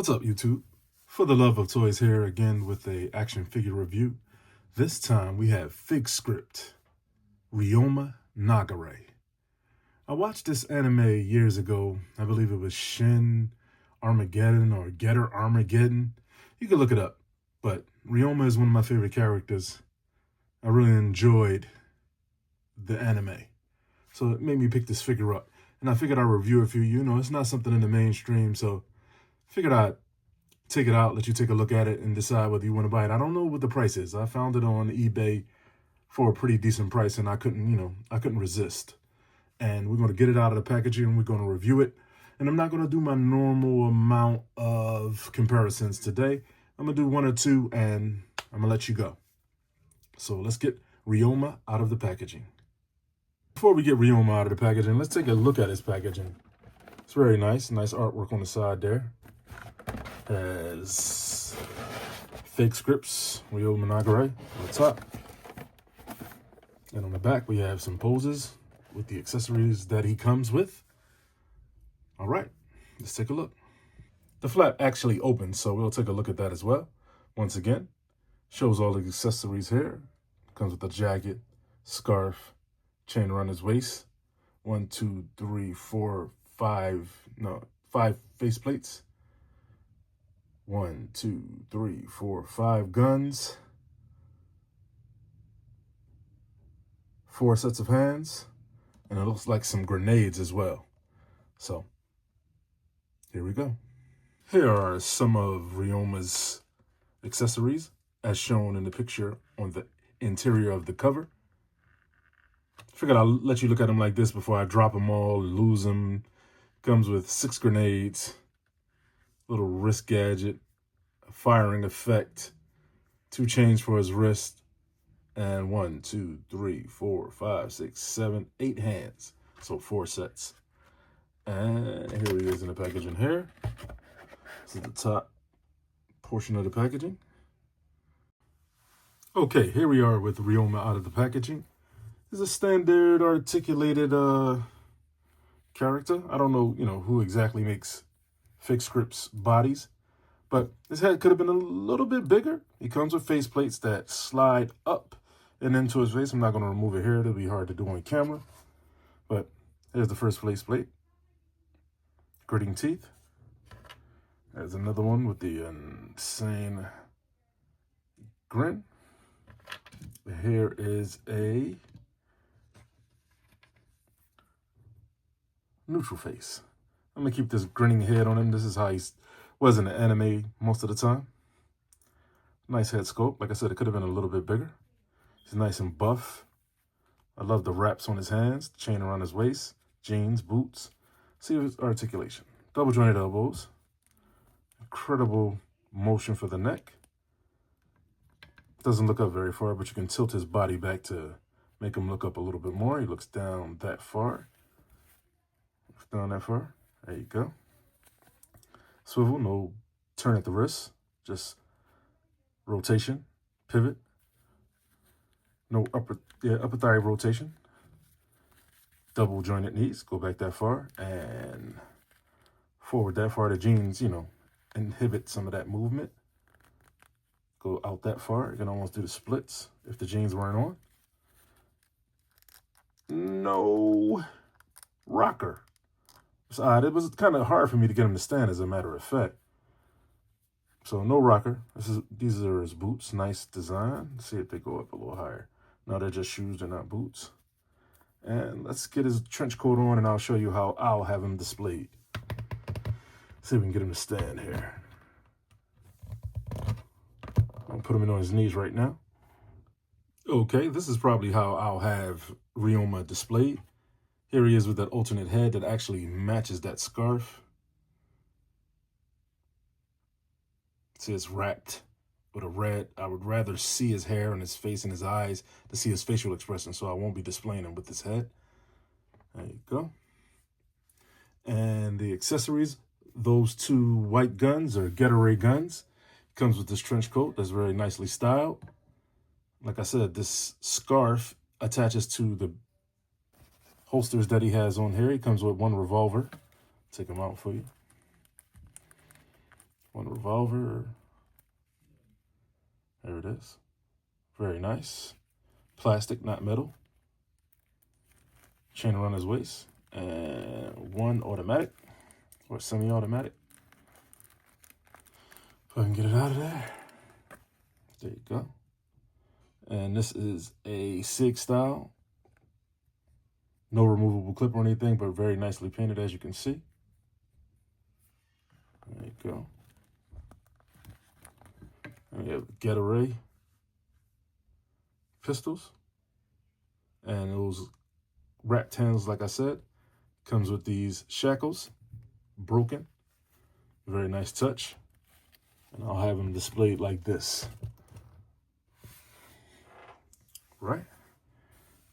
What's up, YouTube? For the love of toys here again with a action figure review. This time we have figScript, Ryoma Nagare. I watched this anime years ago. I believe it was Shin Armageddon or Getter Armageddon. You can look it up. But Ryoma is one of my favorite characters. I really enjoyed the anime. So it made me pick this figure up. And I figured I'd review it for you. You know, it's not something in the mainstream, so figured I'd take it out, let you take a look at it, and decide whether you want to buy it. I don't know what the price is. I found it on eBay for a pretty decent price, and I couldn't resist. And we're going to get it out of the packaging, and we're going to review it. And I'm not going to do my normal amount of comparisons today. I'm going to do one or two, and I'm going to let you go. So let's get Ryoma out of the packaging. Before we get Ryoma out of the packaging, let's take a look at his packaging. It's very nice. Nice artwork on the side there. Has figScript, Ryoma Nagare on the top. And on the back, we have some poses with the accessories that he comes with. All right, let's take a look. The flap actually opens, so we'll take a look at that as well. Once again, shows all the accessories here. Comes with a jacket, scarf, chain around his waist. 1, 2, 3, 4, 5 face plates. 1, 2, 3, 4, 5 guns. 4 sets of hands. And it looks like some grenades as well. So, here we go. Here are some of Ryoma's accessories as shown in the picture on the interior of the cover. Figured I'll let you look at them like this before I drop them all, lose them. Comes with 6 grenades, little wrist gadget, a firing effect, 2 chains for his wrist, and 1, 2, 3, 4, 5, 6, 7, 8 hands. So 4 sets. And here he is in the packaging here. This is the top portion of the packaging. Okay, here we are with Ryoma out of the packaging. This is a standard articulated character. I don't know, who exactly makes figScript's bodies, but his head could have been a little bit bigger. He comes with face plates that slide up and into his face. I'm not going to remove it here. It'll be hard to do on camera, but here's the first face plate. Gritting teeth. There's another one with the insane grin. Here is a neutral face. I'm going to keep this grinning head on him. This is how he was in the anime most of the time. Nice head sculpt. Like I said, it could have been a little bit bigger. He's nice and buff. I love the wraps on his hands, the chain around his waist, jeans, boots. See his articulation. Double jointed elbows. Incredible motion for the neck. Doesn't look up very far, but you can tilt his body back to make him look up a little bit more. He looks down that far. Down that far. There you go. Swivel, no turn at the wrist, just rotation, pivot. No upper thigh rotation. Double jointed knees, go back that far, and forward that far. The jeans, inhibit some of that movement. Go out that far. You can almost do the splits if the jeans weren't on. No rocker. It's odd. It was kind of hard for me to get him to stand, as a matter of fact. So no rocker. These are his boots. Nice design. Let's see if they go up a little higher. No, they're just shoes. They're not boots. And let's get his trench coat on, and I'll show you how I'll have him displayed. See if we can get him to stand here. I'll put him on his knees right now. Okay, this is probably how I'll have Ryoma displayed. Here he is with that alternate head that actually matches that scarf. See, it's wrapped with a red. I would rather see his hair and his face and his eyes to see his facial expression, so I won't be displaying him with his head. There you go. And the accessories, those 2 white guns are getaway guns. Comes with this trench coat that's very nicely styled. Like I said, this scarf attaches to the holsters that he has on here. He comes with 1 revolver. Take them out for you. One revolver. There it is. Very nice. Plastic, not metal. Chain around his waist. And one automatic or semi-automatic. If I can get it out of there. There you go. And this is a SIG style. No removable clip or anything, but very nicely painted, as you can see. There you go. And we have Getaway pistols. And those rat tans, like I said, comes with these shackles, broken. Very nice touch. And I'll have them displayed like this. Right?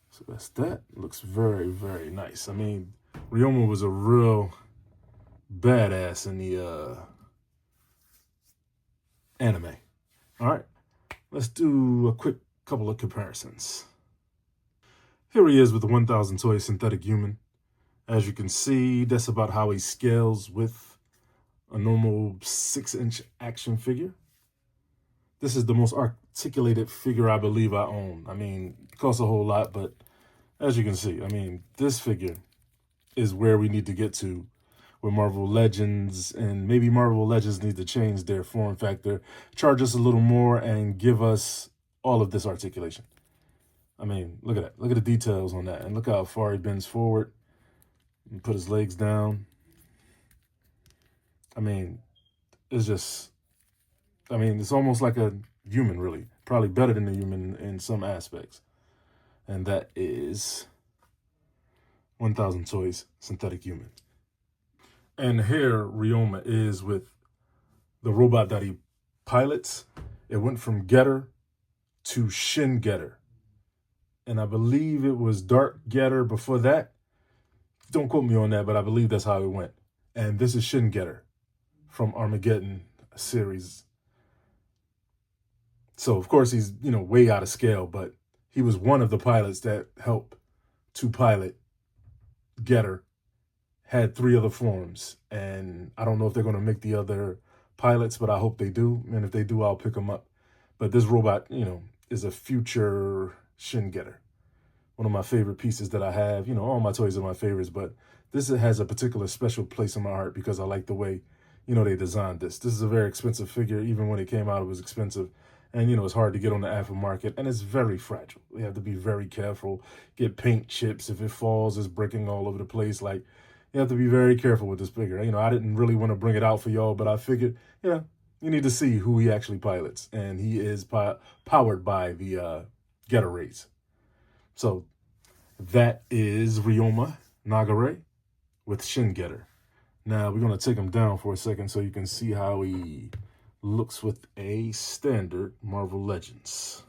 So that's that. Looks very, very nice. I mean, Ryoma was a real badass in the anime. All right, let's do a quick couple of comparisons. Here he is with the 1000 toy synthetic human. As you can see, that's about how he scales with a normal 6-inch action figure. This is the most articulated figure I believe I own. I mean, it costs a whole lot, but as you can see, I mean, this figure is where we need to get to with Marvel Legends, and maybe Marvel Legends need to change their form factor, charge us a little more, and give us all of this articulation. I mean, look at that. Look at the details on that. And look how far he bends forward and put his legs down. I mean, it's just, I mean, it's almost like a human, really. Probably better than a human in some aspects. And that is 1000 Toys Synthetic Human. And here Ryoma is with the robot that he pilots. It went from Getter to Shin Getter. And I believe it was Dark Getter before that. Don't quote me on that, but I believe that's how it went. And this is Shin Getter from Armageddon series. So, of course, he's, you know, way out of scale, but he was one of the pilots that helped to pilot Getter. Had 3 other forms, and I don't know if they're going to make the other pilots, but I hope they do. And if they do, I'll pick them up. But this robot, you know, is a future Shin Getter. One of my favorite pieces that I have. You know, all my toys are my favorites, but this has a particular special place in my heart because I like the way, you know, they designed this. This is a very expensive figure. Even when it came out, it was expensive. And, you know, it's hard to get on the aftermarket, and it's very fragile. You have to be very careful. Get paint chips. If it falls, it's breaking all over the place. Like, you have to be very careful with this figure. You know, I didn't really want to bring it out for y'all, but I figured, you know, you need to see who he actually pilots. And he is powered by the Getter rays. So that is Ryoma Nagare with Shin Getter. Now we're going to take him down for a second so you can see how he looks with a standard Marvel Legends.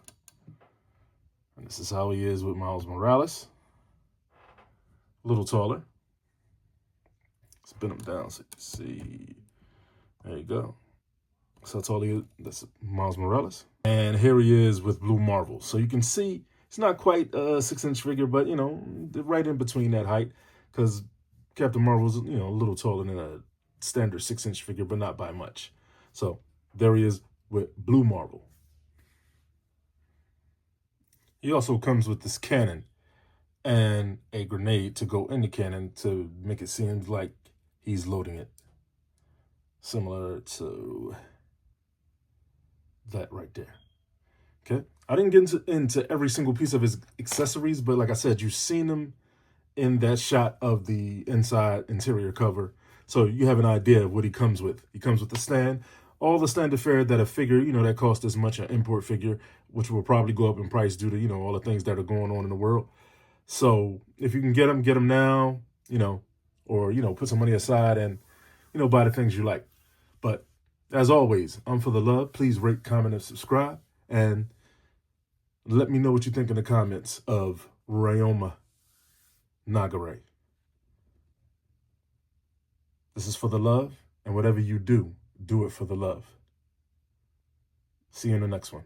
And this is how he is with Miles Morales. A little taller. Spin him down so you can see. There you go. So that's all he is. That's Miles Morales. And here he is with Blue Marvel. So you can see it's not quite a 6-inch figure, but, you know, right in between that height. Because Captain Marvel's, you know, a little taller than a standard 6-inch figure, but not by much. So there he is with Blue Marvel. He also comes with this cannon and a grenade to go in the cannon to make it seem like he's loading it. Similar to that right there. Okay. I didn't get into every single piece of his accessories, but like I said, you've seen them in that shot of the inside interior cover. So you have an idea of what he comes with. He comes with the stand, all the standard fare that a figure, you know, that costs as much an import figure, which will probably go up in price due to, you know, all the things that are going on in the world. So if you can get them now, you know, or, you know, put some money aside and, you know, buy the things you like. But as always, I'm for the love. Please rate, comment, and subscribe. And let me know what you think in the comments of Ryoma Nagare. This is for the love, and whatever you do, do it for the love. See you in the next one.